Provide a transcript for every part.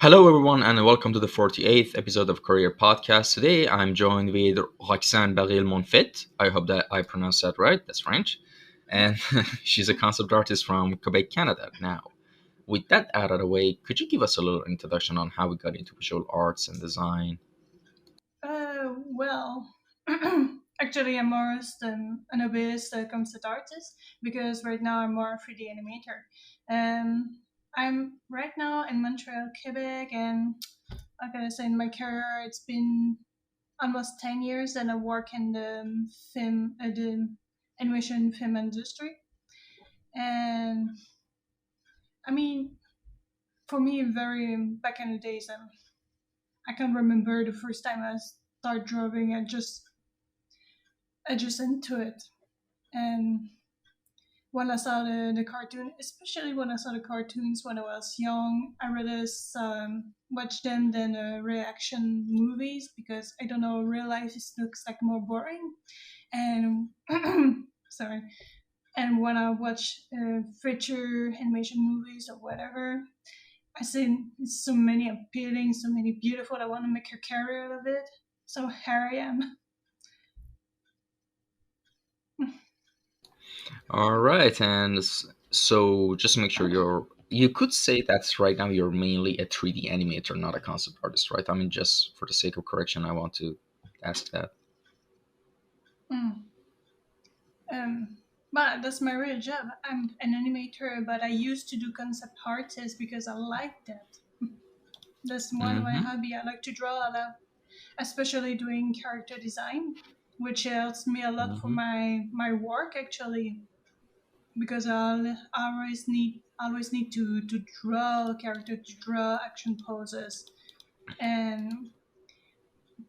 Hello, everyone, and welcome to the 48th episode of Kouryer Podcast. Today, I'm joined with Roxanne Baril-Monfette. I hope that I pronounced that right. That's French. And she's a concept artist from Quebec, Canada. Now, with that out of the way, could you give us a little introduction on how we got into visual arts and design? Well, actually, I'm more an hobbyist concept artist because right now I'm more a 3D animator. I'm right now in Montreal, Quebec, and like I say, in my career, it's been almost 10 years that I work in the animation film industry. And I mean, for me, very back in the days, I can remember the first time I started drawing. I just into it. And when I saw the cartoon, especially when I saw the cartoons when I was young, I rather watch them than reaction movies because I don't know, real life just looks like more boring. And sorry. And when I watch feature animation movies or whatever, I see so many appealing, so many beautiful. I want to make a career out of it. So here I am. All right, and so just to make sure you could say that's right now you're mainly a 3D animator, not a concept artist, right? I mean, just for the sake of correction, I want to ask that. Mm. Um, but that's my real job. I'm an animator, but I used to do concept artists because I like that. That's one of my Mm-hmm. hobby. I like to draw a lot, especially doing character design, which helps me a lot for Mm-hmm. my work actually, because I always need to draw a character, to draw action poses, and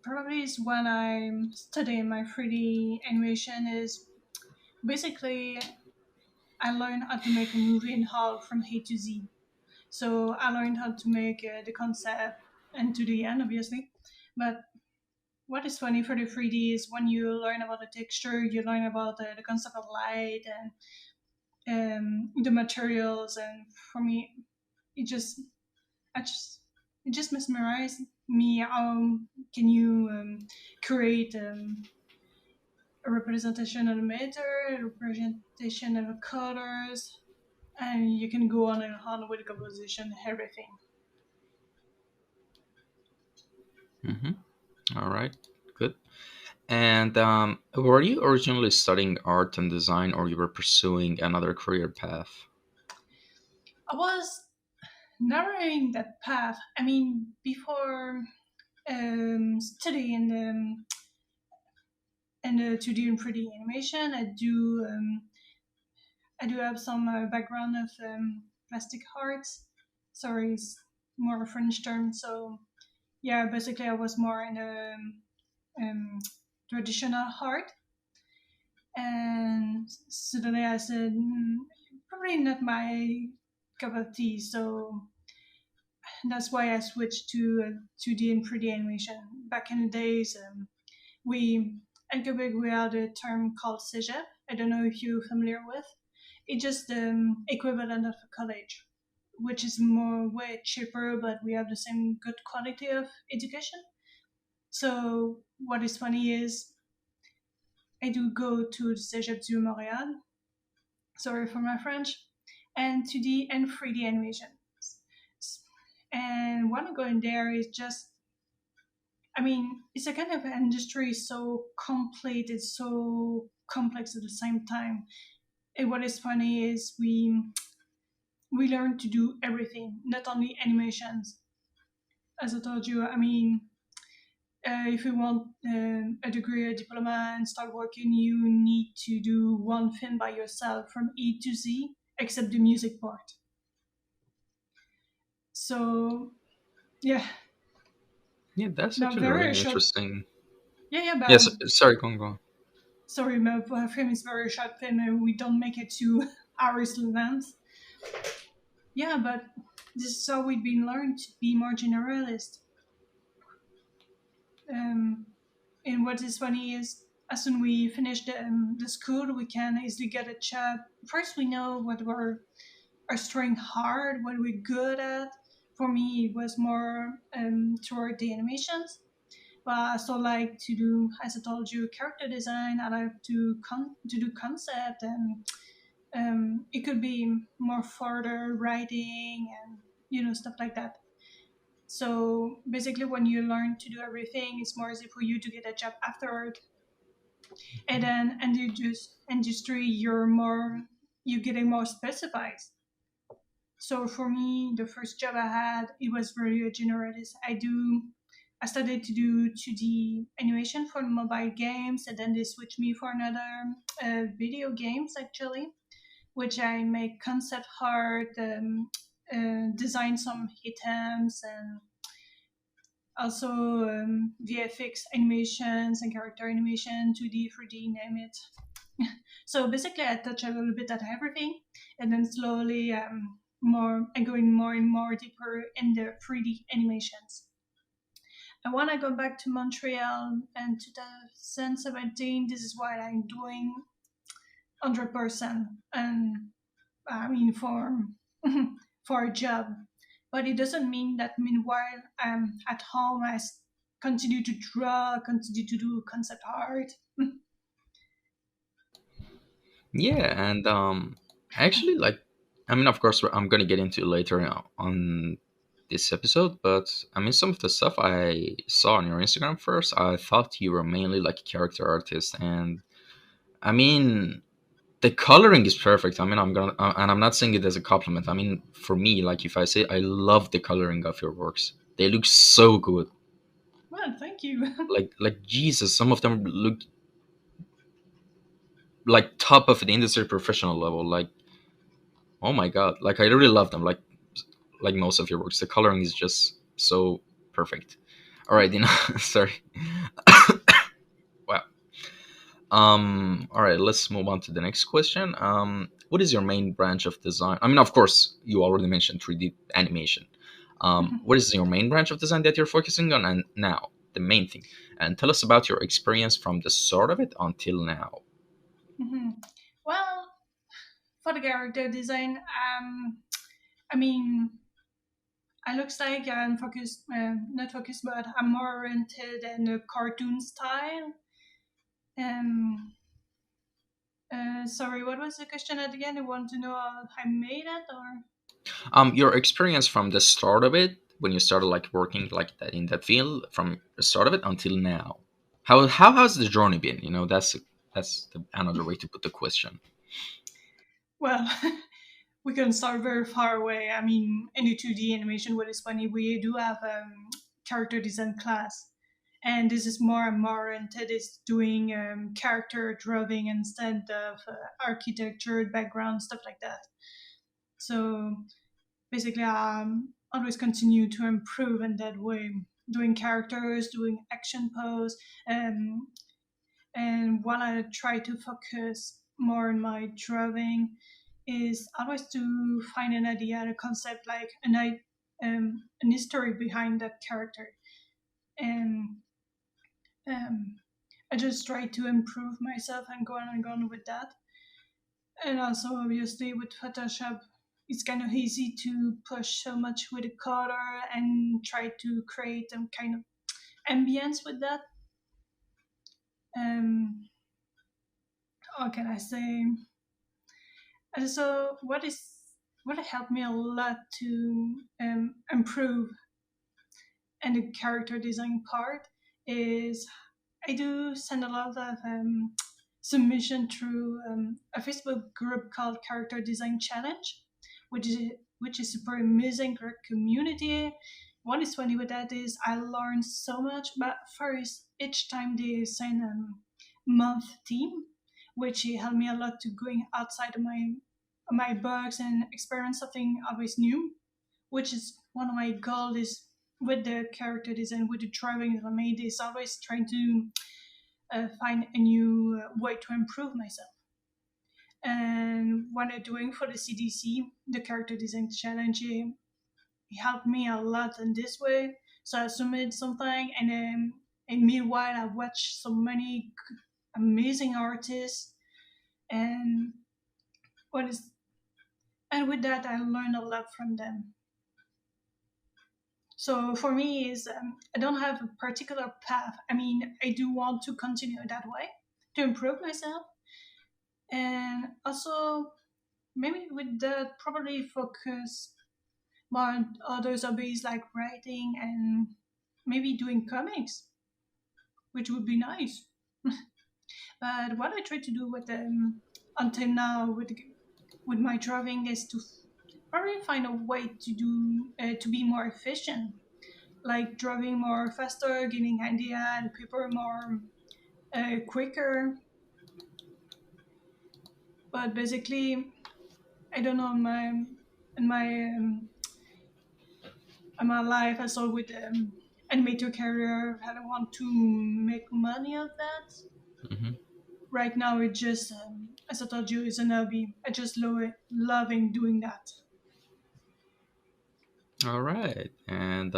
probably is when I'm studying my 3D animation is basically I learned how to make a movie in Hull from A to Z. So I learned how to make the concept and to the end, obviously. But what is funny for the 3D is when you learn about the texture, you learn about the concept of light and the materials. And for me, it just, I just, it just mesmerized me. How can you create a representation of the matter, a representation of the colors, and you can go on and on with the composition, everything. Mm-hmm. All right, good. And were you originally studying art and design, or you were pursuing another career path? I was narrowing that path. I mean, before studying in the 2D and 3D animation, I do have some background of plastic arts. Sorry, it's more a French term. So yeah, basically I was more in um, traditional art. And suddenly I said, probably not my cup of tea. So that's why I switched to 2D and 3D animation. Back in the days, we at Quebec we had a term called cégep. I don't know if you're familiar with. It's just the equivalent of a college, which is more way cheaper, but we have the same good quality of education. So what is funny is I do go to the Cégep du Montréal. Sorry for my French, and 2D and 3D animation. And when I go in there, it's just, I mean, it's a kind of industry so complete, it's so complex at the same time. And what is funny is we learn to do everything, not only animations. As I told you, I mean, if you want a degree, a diploma, and start working, you need to do one thing by yourself from E to Z, except the music part. So yeah, Yeah, that's now actually very really short. interesting. Yeah, yeah, Yes, but sorry, go on. sorry, my film is very short film, and we don't make it to hours length. Yeah, but this is how we've been learned to be more generalist. Um, and what is funny is, as soon we finish the school, we can easily get a job. First, we know what we're are straying hard, what we're good at. for me it was more toward the animations. But I also like to do, as I told you, character design. I like to do concept, and it could be more further writing and stuff like that. So basically, when you learn to do everything, it's more easy for you to get a job afterward. And then, and you just industry, you're getting more specified. So for me, the first job I had, it was very generalist. I started to do 2D animation for mobile games, and then they switched me for another video games actually, which I make concept art, design some items, and also VFX animations and character animation, 2D, 3D, name it. So basically, I touch a little bit at everything, and then slowly more and going more and more deeper in the 3D animations. And when I go back to Montreal in 2017, this is what I'm doing 100%, and I mean for for a job. But it doesn't mean that meanwhile I'm at home. Continue to draw, continue to do concept art. Yeah, and actually, like, I mean, of course, I'm gonna get into it later on this episode, but I mean, some of the stuff I saw on your Instagram first, I thought you were mainly like a character artist, and I mean, the coloring is perfect. I mean, and I'm not saying it as a compliment. I mean, for me, like, if I say I love the coloring of your works, they look so good. Well, thank you. Like Jesus, some of them look like top of the industry professional level. Like, oh my god, like I really love them. Like most of your works, the coloring is just so perfect. All right, sorry. Wow. All right, let's move on to the next question. What is your main branch of design? I mean, of course, you already mentioned 3D animation. What is your main branch of design that you're focusing on, and now the main thing? And tell us about your experience from the start of it until now. Mhm. Well, for the character design, I mean, I looks like I'm focused, not focused, but I'm more oriented in a cartoon style. Um, Sorry, what was the question at the end? You want to know how I made it, or? Your experience from the start of it, when you started like working like that in that field, from the start of it until now. How has the journey been? Another way to put the question. Well, we can start very far away. I mean, in the 2D animation, what is funny, we do have character design class. And this is more and more into this doing character drawing instead of architecture, background, stuff like that. So basically, always continue to improve in that way, doing characters, doing action pose, um, and while I try to focus more on my drawing, is always to find an idea, a concept, like an history behind that character, and um, I just try to improve myself and go on with that. And also, obviously, with Photoshop, it's kind of easy to push so much with the color and try to create some kind of ambience with that. Um, how can I say? And so, what helped me a lot to improve and the character design part is I do send a lot of submission through a Facebook group called Character Design Challenge, which is which is super amazing, great community. What is funny with that is I learned so much. But first, each time they send a month theme, which helped me a lot to going outside of my box and experience something always new, which is one of my goals is with the character design, with the driving that I made, is always trying to find a new way to improve myself. And what I'm doing for the CDC, the character design challenge, it helped me a lot in this way. So I submitted something, and then and meanwhile I watched so many amazing artists, and what is and with that I learned a lot from them. So for me, is I don't have a particular path. I mean, I do want to continue that way to improve myself, and also maybe with that probably focus more on other hobbies like writing and maybe doing comics, which would be nice. But what I try to do with until now with my drawing is to probably find a way to do to be more efficient, like drawing more faster, getting idea and paper more quicker. But basically, I don't know in my in my life I saw with animator career. I don't want to make money of that. Hmm. Right now, it's just as I told you, it's an hobby. I just loving doing that. All right. And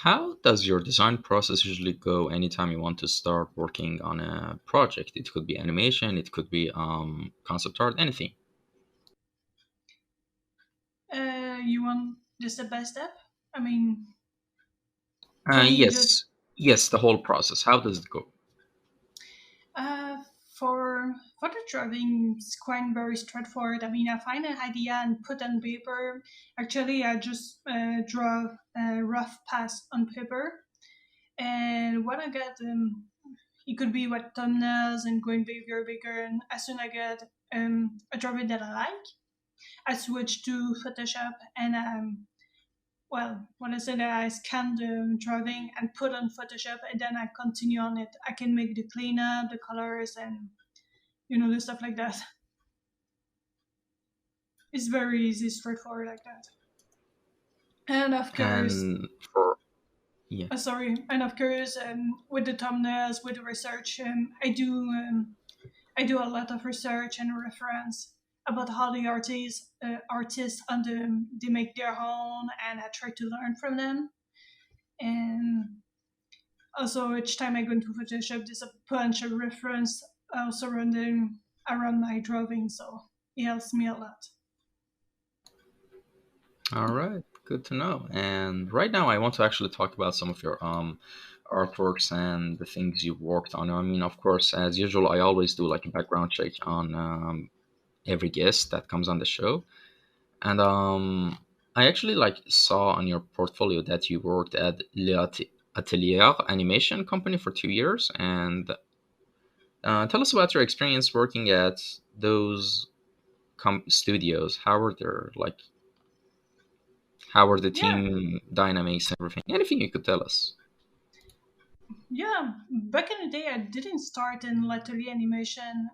how does your design process usually go anytime you want to start working on a project? It could be animation, it could be concept art, anything. You want the step by step? I mean, for me, just Yes, yes, the whole process. How does it go? uh, for the drawing, it's quite very straightforward. I mean, I find an idea and put on paper. Actually, I just draw a rough pass on paper, and what I get, it could be what thumbnails and going bigger, bigger. And as soon as I get a drawing that I like, I switch to Photoshop and well, when I say that I scan the drawing and put on Photoshop and then I continue on it. I can make the cleanup, the colors, and the stuff like that. It's very easy, straightforward like that. And of course, And for yeah. and of course, with the thumbnails, with the research, I do a lot of research and reference about how the artists on they make their own, and I try to learn from them. And also, each time I go into Photoshop, there's a bunch of reference also running around my drawing, so it helps me a lot. All right, good to know. And right now, I want to actually talk about some of your artworks and the things you've worked on. I mean, of course, as usual, I always do like a background check on every guest that comes on the show. And I actually like saw on your portfolio that you worked at Atelier Animation Company for 2 years. And tell us about your experience working at those studios. How were their like? How were the Yeah, team dynamics and everything? Anything you could tell us. yeah. Back in the day, I didn't start in L'Atelier Animation.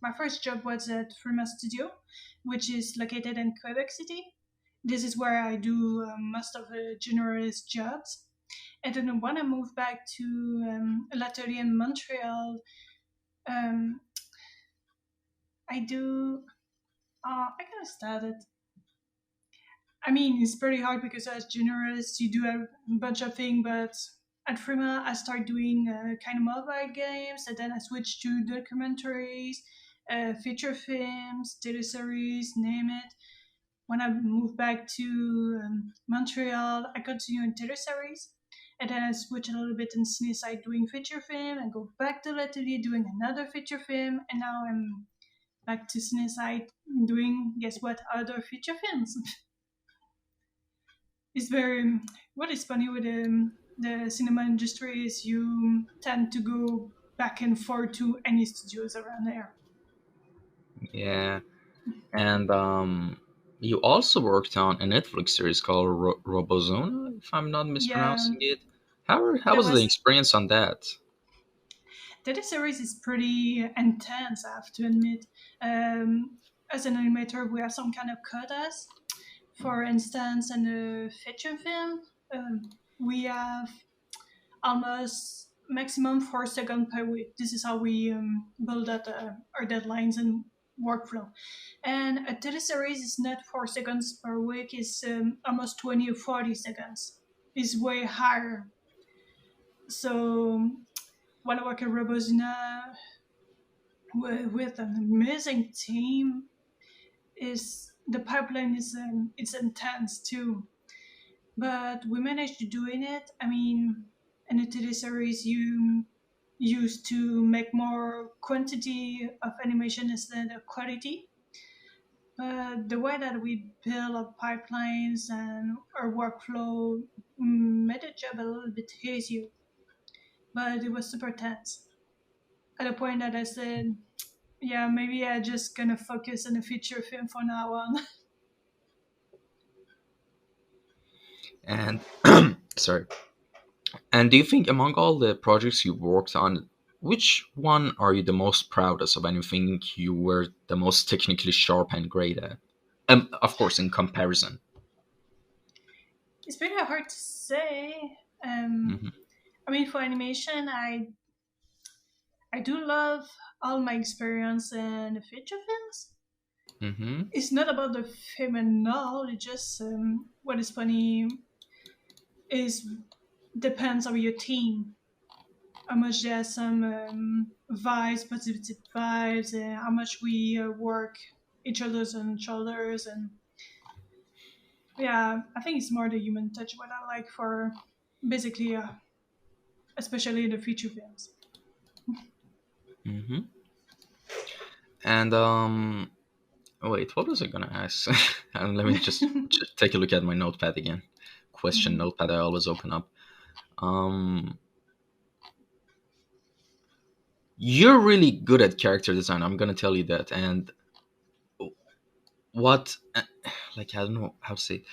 My first job was at Frima Studio, which is located in Quebec City. This is where I do most of the generalist jobs. And then when I moved back to L'Atelier in Montreal, um, I do. I kind of started. I mean, it's pretty hard because as generalist, you do a bunch of things, but at Frima, I started doing kind of mobile games, and then I switched to documentaries, feature films, teleseries, name it. When I moved back to Montreal, I continued in teleseries, and then I switched a little bit in Cineside doing feature film, and go back to L'Atelier doing another feature film, and now I'm back to Cineside doing, guess what, other feature films. It's very what is funny with the cinema industry is you tend to go back and forth to any studios around there. Yeah, and you also worked on a Netflix series called Robozona, if I'm not Yeah, mispronouncing it. How that was the was experience on that? that series is pretty intense. I have to admit. As an animator, we have some kind of quotas. For instance, in a feature film, we have almost maximum 4 seconds per week. This is how we build up our deadlines and workflow. And a teleseries is not 4 seconds per week, it's almost 20 or 40 seconds. It's way higher. So when I work at Robozina with an amazing team, is the pipeline is it's intense too. but we managed to doing it. I mean, in the TV series, you used to make more quantity of animation instead of quality. But the way that we build our pipelines and our workflow made the job a little bit easier. But it was super tense. At the point that I said, yeah, maybe I just gonna focus on a feature film for now on. And sorry. And do you think among all the projects you worked on, which one are you the most proudest of, and you think you were the most technically sharp and great at? Of course, in comparison. It's pretty hard to say. Um, Hmm. I mean, for animation, I do love all my experience in feature films. Hmm. It's not about the film and all. It just what is funny is depends on your team. How much there are some vibes, positive vibes, and how much we work each other's on shoulders, and yeah, I think it's more the human touch what I like for basically, especially the feature films. Hmm. And wait, what was I gonna ask? And let me just take a look at my notepad again. Question Mhm. notepad I always open up. Um, you're really good at character design. I'm gonna tell you that. And what, like, I don't know how to say it.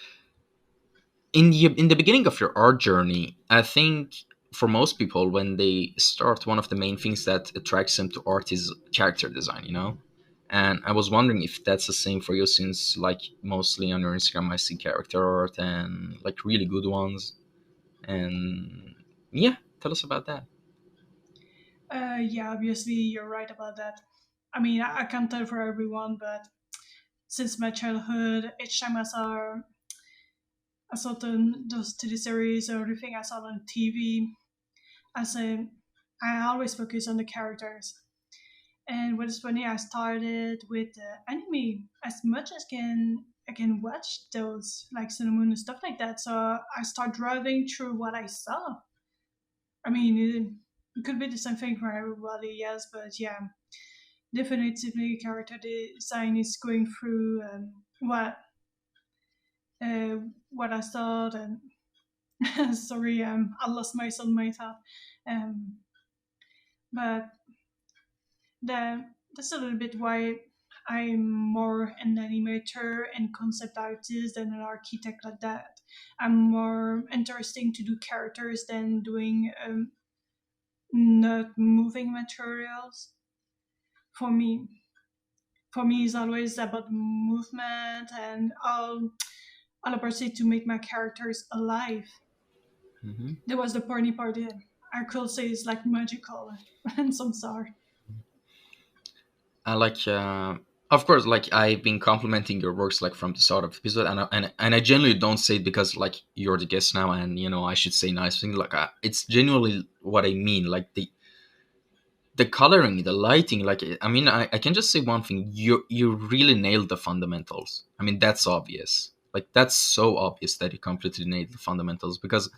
In the beginning of your art journey, I think for most people, when they start, one of the main things that attracts them to art is character design. And I was wondering if that's the same for you, since like mostly on your Instagram I see character art and like really good ones. And yeah, tell us about that. Yeah, obviously you're right about that. I mean, I can't tell for everyone, but since my childhood, each time I saw those TV series or everything I saw on TV, I said I always focus on the characters. And what is funny, I started with anime as much as I can watch those like Cinnamon and stuff like that. So I start driving through what I saw. I mean, it could be the same thing for everybody, yes, but yeah, definitively character design is going through uh, what I thought and sorry, I lost myself. Um, but that's a little bit why I'm more an animator and concept artist than an architect like that. I'm more interesting to do characters than doing not moving materials. For me, for me, it's always about movement and all about it to make my characters alive. Hmm. That was the party part. I could say it's like magical and some sort. I like, of course, like I've been complimenting your works like from the start of the episode, and I genuinely don't say it because like you're the guest now, and I should say nice things. Like it's genuinely what I mean. Like the coloring, the lighting. Like I mean, I can just say one thing: you really nailed the fundamentals. I mean, that's obvious. Like that's so obvious that you completely nailed the fundamentals, because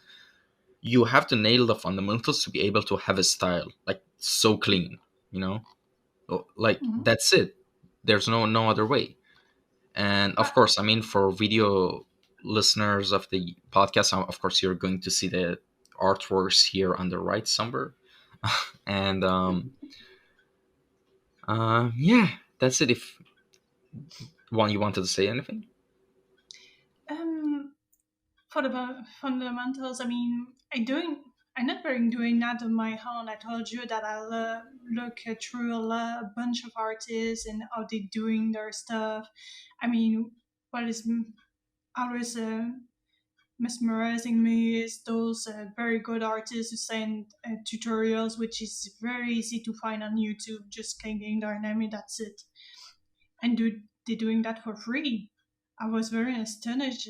you have to nail the fundamentals to be able to have a style like so clean. You know, like Mhm. that's it. There's no other way. And of I, course, I mean, for video listeners of the podcast, of course you're going to see the artworks here on the right somewhere. And yeah, that's it. If one you wanted to say anything. um, for the fundamentals, I mean, I'm not very doing that on my own. I told you that I look through a bunch of artists and how they doing their stuff. I mean, what is always mesmerizing me is those very good artists who send tutorials, which is very easy to find on YouTube. Just clicking their name, and that's it. And they're doing that for free. I was very astonished.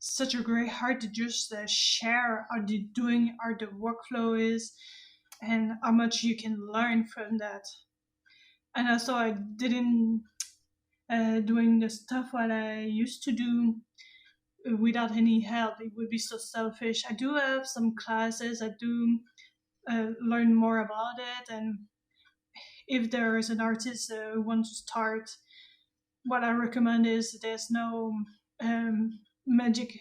Such a great heart to just share how the doing how the workflow is and how much you can learn from that. And also, I didn't doing the stuff what I used to do. without any help. It would be so selfish. I do have some classes. I do learn more about it, and if there is an artist who wants to start, what I recommend is there's no magic,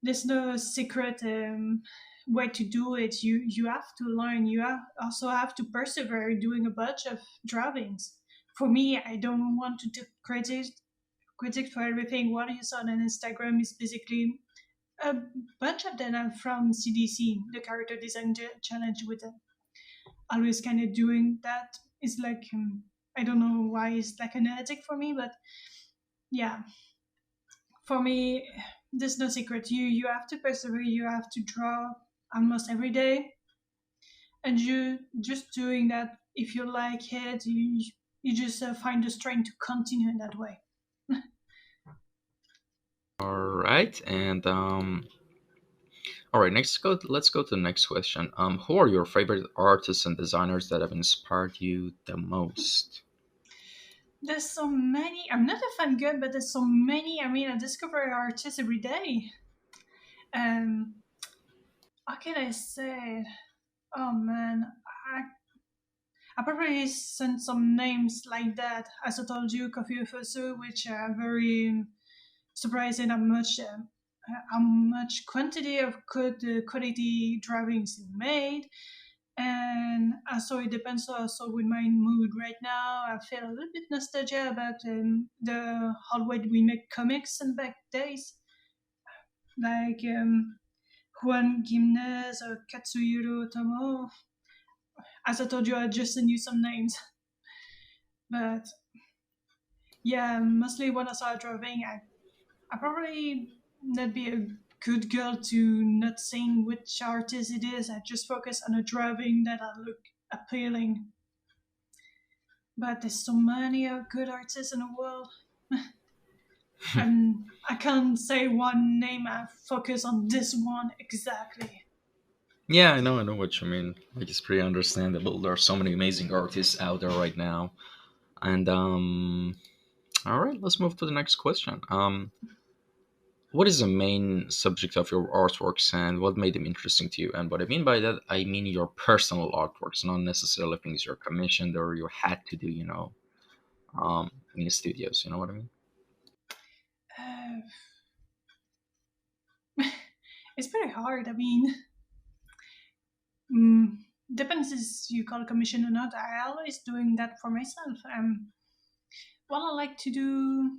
there's no secret way to do it. You have to learn. Also have to persevere doing a bunch of drawings. For me, I don't want to take credit for everything. What you saw on Instagram is basically a bunch of them are from CDC, the Character Design Challenge, with always kind of doing that. It's like I don't know why it's like an ethic for me, but yeah, for me, there's no secret. You have to persevere. You have to draw almost every day, and you just doing that. If you like it, you just find the strength to continue in that way. All right, and all right. Let's go to the next question. Who are your favorite artists and designers that have inspired you the most? There's so many. I'm not a fan girl, but there's so many. I mean, I discover artists every day. Um, how can I say? Oh man, I I probably sent some names like that. As I told you, Coffee Fusu, which are very surprising how much quantity of good quality drawings is made. And also it depends also with my mood right now. I feel a little bit nostalgia about the how way we make comics in back days, like Juan Gimnez or Katsuhiro Tomo. As I told you, I just sent you some names, but yeah, mostly when I saw a drawing, I probably not be a good girl to not saying which artist it is. I just focus on a drawing that I look appealing. But there's so many good artists in the world, and I can't say one name. I focus on this one exactly. Yeah, I know what you mean. Like it's pretty understandable. There are so many amazing artists out there right now. And all right, let's move to the next question. What is the main subject of your artworks and what made them interesting to you? And what I mean by that, I mean your personal artworks, not necessarily things you're commissioned or you had to do, in the studios. You know what I mean? Uh, it's pretty hard. I mean, mm, depends if you call commission or not. I always doing that for myself. What I like to do,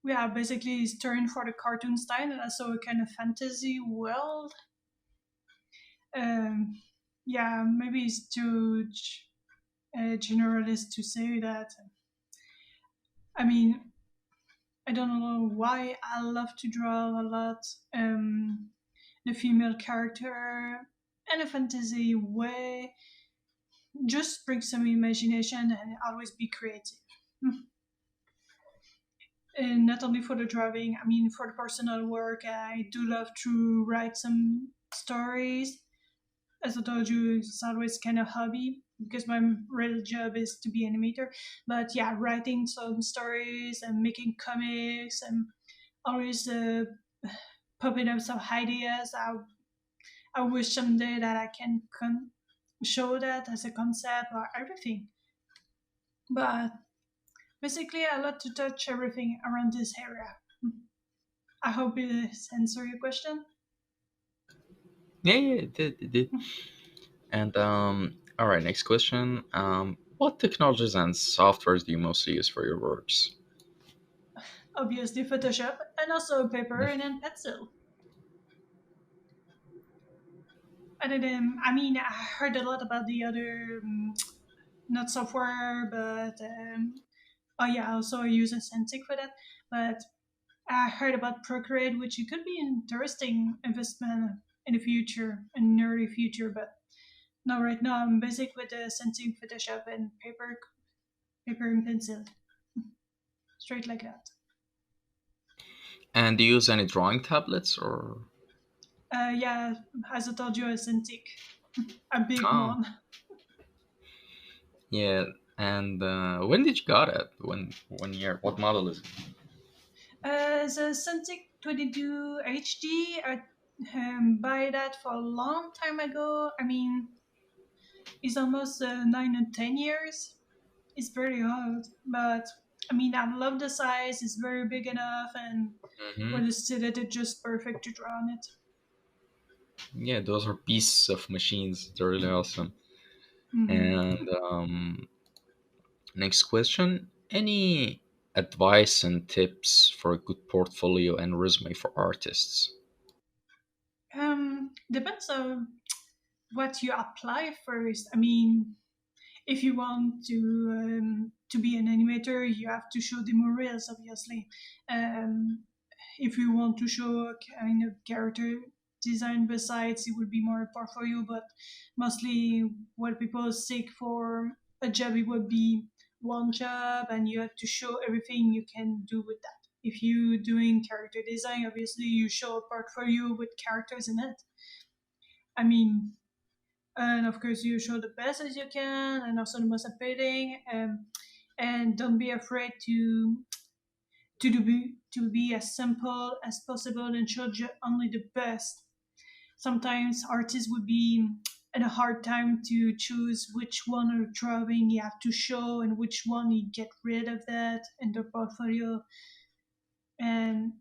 yeah, basically is turn for the cartoon style, and also a kind of fantasy world. Um, yeah, maybe it's too generalist to say that. I mean, I don't know why I love to draw a lot. The female character in a fantasy way, just bring some imagination and always be creative. And not only for the drawing, I mean, for the personal work, I do love to write some stories. As I told you, it's always kind of hobby because my real job is to be animator. But yeah, writing some stories and making comics and always popping up some ideas. I wish someday that I can show that as a concept or everything. But basically, I love to touch everything around this area. I hope this answer your question. Yeah, yeah, it did. And all right, next question. What technologies and softwares do you mostly use for your works? Obviously, Photoshop and also paper and then pencil. And then, I mean, I heard a lot about the other, not software, but oh yeah, also I use a Cintiq for that. But I heard about Procreate, which it could be an interesting investment in the future, in the early future. But no, right now I'm basic with the Cintiq, Photoshop, and paper and pencil, straight like that. And do you use any drawing tablets or? Yeah, as I told you, a Cintiq, a big Oh, one. yeah. And when did you got it? When year? What model is it? The Cintiq 22 HD, I buy that for a long time ago. I mean, it's almost 9 or 10 years. It's very old, but I mean, I love the size. It's very big enough, and Hmm. when it's seated, it's just perfect to draw on it. Yeah, those are pieces of machines. They're really awesome. Hmm. And next question: any advice and tips for a good portfolio and resume for artists? Depends on what you apply first. I mean, if you want to be an animator, you have to show demo reels, obviously. Um, if you want to show a kind of character design besides, it would be more a portfolio. But mostly, what people seek for a job, it would be one job, and you have to show everything you can do with that. If you're doing character design, obviously you show a portfolio with characters in it. I mean, and of course you show the best as you can and also the most appealing, and don't be afraid to be as simple as possible and show only the best. Sometimes artists would be in a hard time to choose which one of drawing you have to show and which one you get rid of that in the portfolio. And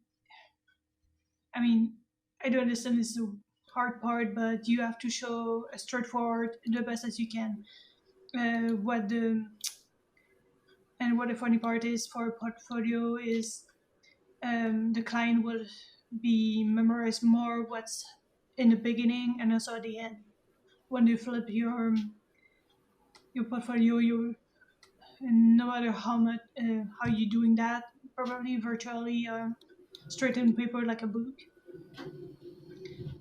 I mean, I do understand it's the hard part, but you have to show a straightforward the best as you can. What the And what the funny part is for a portfolio is, the client will be memorize more what's in the beginning and also at the end. When you flip your portfolio, you no matter how you're doing that, probably virtually straight on paper like a book.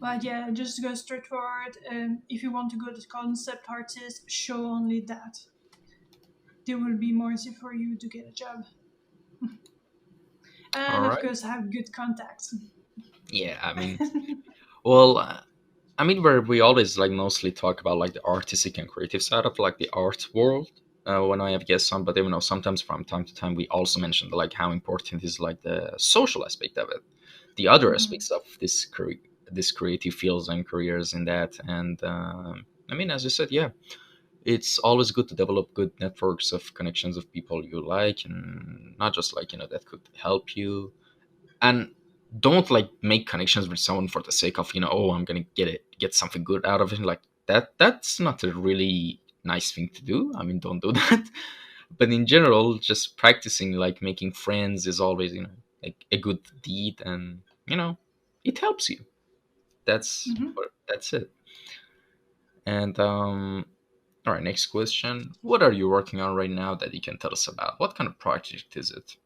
But yeah, just go straight forward. If you want to go to concept artist, show only that. They will be more easy for you to get a job. All And of right. course, have good contacts. Yeah, I mean, well, I mean, where we always like mostly talk about like the artistic and creative side of like the art world when I have guests on, but even though sometimes from time to time we also mention like how important is like the social aspect of it, the other Mhm. aspects of this creative fields and careers in that, and I mean, as you said, yeah, it's always good to develop good networks of connections of people you like, and not just like that could help you, and don't like make connections with someone for the sake of oh, I'm gonna get something good out of it, like that's not a really nice thing to do. I mean, don't do that. But in general, just practicing like making friends is always like a good deed, and it helps you. Mhm. That's it. And all right, next question: what are you working on right now that you can tell us about? What kind of project is it?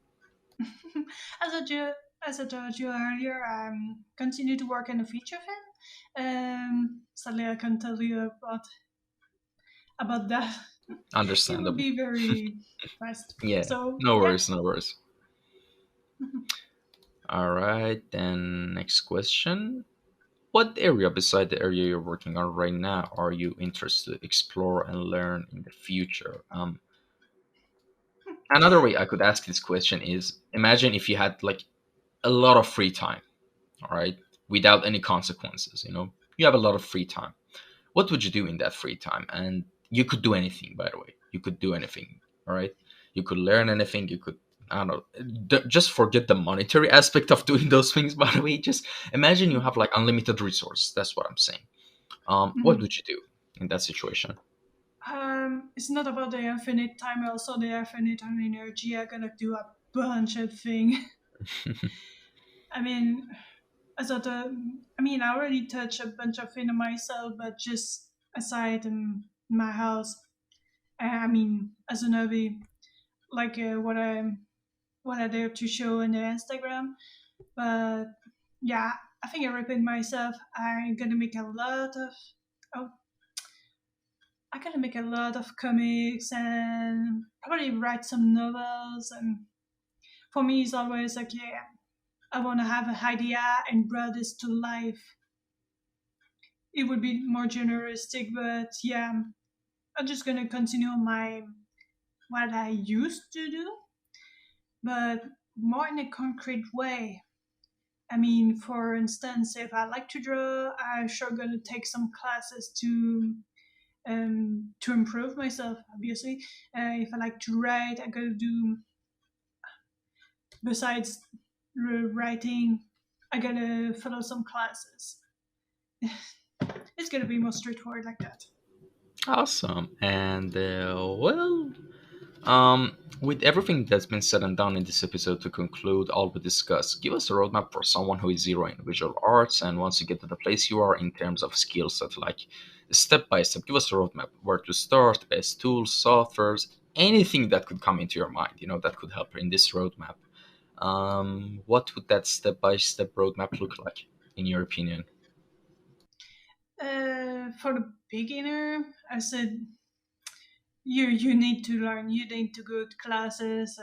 as I ju- as I told you earlier, I'm continue to work in a feature film. Sadly, I can't tell you about that. It would Understandable. be very fast. Yeah, So no yeah. worries, no worries. All right, then next question. What area beside the area you're working on right now are you interested to explore and learn in the future? Another way I could ask this question is: imagine if you had like a lot of free time, all right, without any consequences. You have a lot of free time. What would you do in that free time? And you could do anything, by the way. You could do anything, all right? You could learn anything. You could, I don't know, just forget the monetary aspect of doing those things, by the way. Just imagine you have like unlimited resources. That's what I'm saying. What Mhm. would you do in that situation? It's not about the infinite time, also the infinite energy. I'm gonna do a bunch of things. I mean, I already touch a bunch of things myself, but just aside in my house. I mean, as an hobby, like what I dare to show on the Instagram. But yeah, I think I repeat myself. Oh, I'm gonna make a lot of comics and probably write some novels. And for me, it's always like, yeah, I want to have an idea and bring this to life. It would be more generalistic, but yeah, I'm just gonna continue my what I used to do. But more in a concrete way. I mean, for instance, if I like to draw, I'm sure gonna take some classes to improve myself. Obviously, if I like to write, I gotta do besides writing, I gotta follow some classes. It's gonna be more straightforward like that. Awesome. And with everything that's been said and done in this episode, to conclude all we discussed, give us a roadmap for someone who is zero in visual arts and wants to get to the place you are in terms of skill set, like step by step. Give us a roadmap where to start, best tools, softwares, anything that could come into your mind, that could help in this roadmap. What would that step by step roadmap look like, in your opinion? For the beginner, I said you need to learn. You need to go to classes.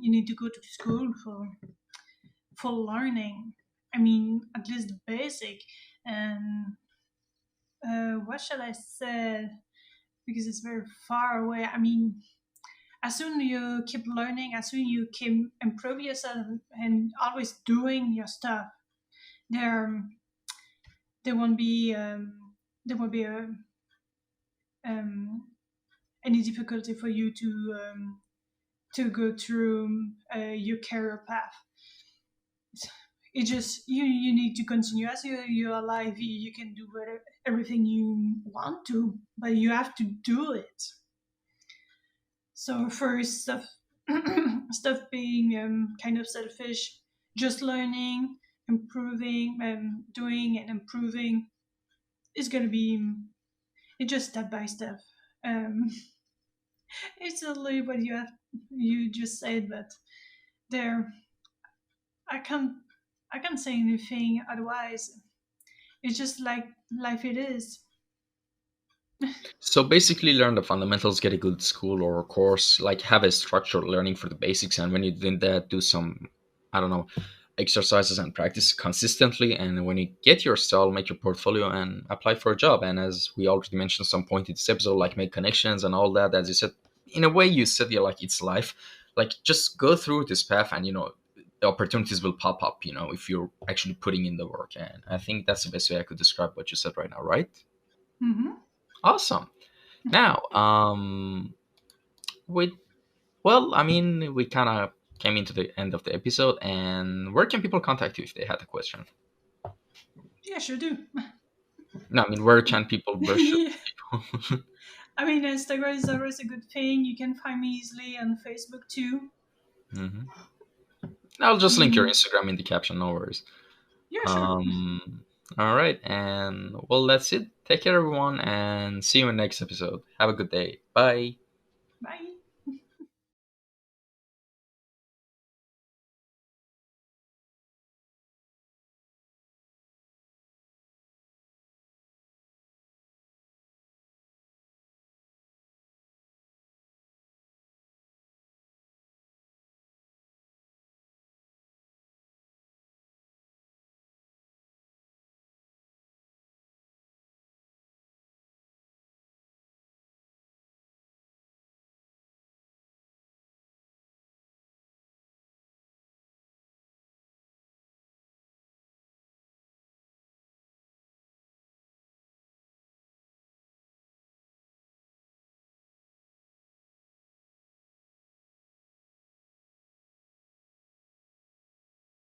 You need to go to school for learning. I mean, at least the basic. And what shall I say? Because it's very far away. I mean, as soon you keep learning, as soon you keep improve yourself and always doing your stuff, there there won't be there won't be um, any difficulty for you to go through your career path. It just you need to continue as you're alive. You can do whatever, everything you want to, but you have to do it. So first stuff stuff being kind of selfish, just learning, improving, doing and improving is gonna be it's just step by step. Um, it's totally what you just said, but there I can't I can't say anything otherwise. It's just like life it is. So basically, learn the fundamentals, get a good school or a course, like have a structured learning for the basics, and when you're doing that, do some, I don't know, exercises and practice consistently. And when you get your style, make your portfolio and apply for a job. And as we already mentioned some point in this episode, like make connections and all that. As you said, in a way, you said you're like it's life. Like just go through this path, and the opportunities will pop up. If you're actually putting in the work. And I think that's the best way I could describe what you said right now, right? Hmm. Awesome. Now, we well, I mean, we kind of came into the end of the episode, and where can people contact you if they had a question? Yeah, sure do. No, I mean, where can people? Where should I people? mean, Instagram is always a good thing. You can find me easily on Facebook too. hmm I'll just link your Mm, Instagram in the caption. No worries. yeah, sure. Um. All right, and well, that's it. Take care, everyone, and see you in the next episode. Have a good day. Bye.